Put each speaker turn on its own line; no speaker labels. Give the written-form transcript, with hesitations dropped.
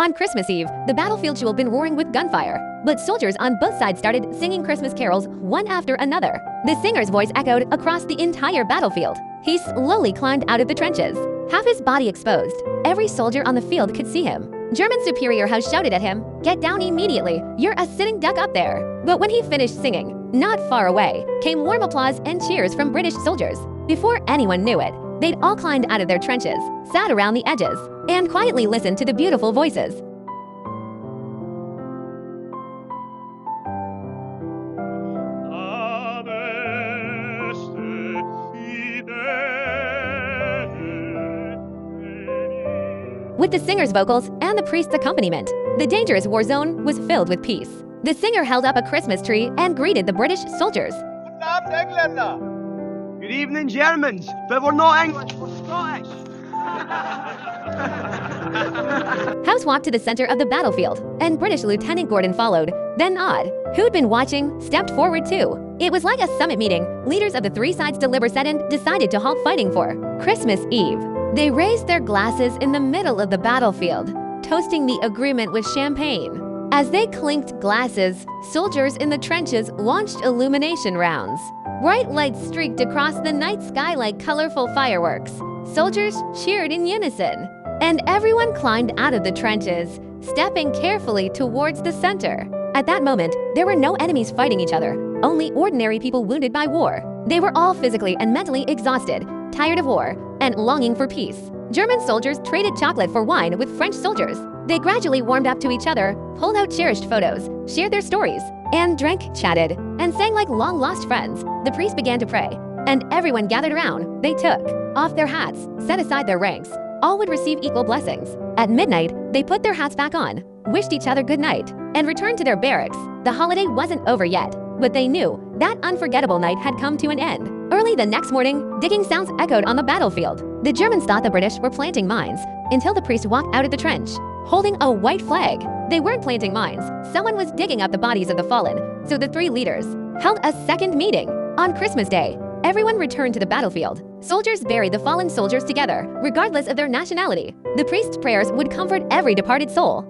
On Christmas Eve, the battlefield should have been roaring with gunfire, but soldiers on both sides started singing Christmas carols one after another. The singer's voice echoed across the entire battlefield. He slowly climbed out of the trenches, half his body exposed. Every soldier on the field could see him. German superior has shouted at him, "Get down immediately, you're a sitting duck up there." But when he finished singing, not far away, came warm applause and cheers from British soldiers. Before anyone knew it, they'd all climbed out of their trenches, sat around the edges, and quietly listened to the beautiful voices. With the singer's vocals and the priest's accompaniment, the dangerous war zone was filled with peace. The singer held up a Christmas tree and greeted the British soldiers.
Good afternoon, Englander. Good evening, Germans, but we're not English, we're Scottish.
House walked to the center of the battlefield, and British Lieutenant Gordon followed. Then Odd, who'd been watching, stepped forward too. It was like a summit meeting. Leaders of the three sides deliberated and decided to halt fighting for Christmas Eve. They raised their glasses in the middle of the battlefield, toasting the agreement with champagne. As they clinked glasses, soldiers in the trenches launched illumination rounds. Bright lights streaked across the night sky like colorful fireworks. Soldiers cheered in unison, and everyone climbed out of the trenches, stepping carefully towards the center. At that moment, there were no enemies fighting each other, only ordinary people wounded by war. They were all physically and mentally exhausted, tired of war, and longing for peace. German soldiers traded chocolate for wine with French soldiers. They gradually warmed up to each other, pulled out cherished photos, shared their stories, and drank, chatted, and sang like long-lost friends. The priest began to pray, and everyone gathered around. They took off their hats, set aside their ranks. All would receive equal blessings. At midnight, they put their hats back on, wished each other good night, and returned to their barracks. The holiday wasn't over yet, but they knew that unforgettable night had come to an end. Early the next morning, digging sounds echoed on the battlefield. The Germans thought the British were planting mines until the priest walked out of the trench, holding a white flag. They weren't planting mines. Someone was digging up the bodies of the fallen, so the three leaders held a second meeting. On Christmas Day, everyone returned to the battlefield. Soldiers buried the fallen soldiers together, regardless of their nationality. The priest's prayers would comfort every departed soul.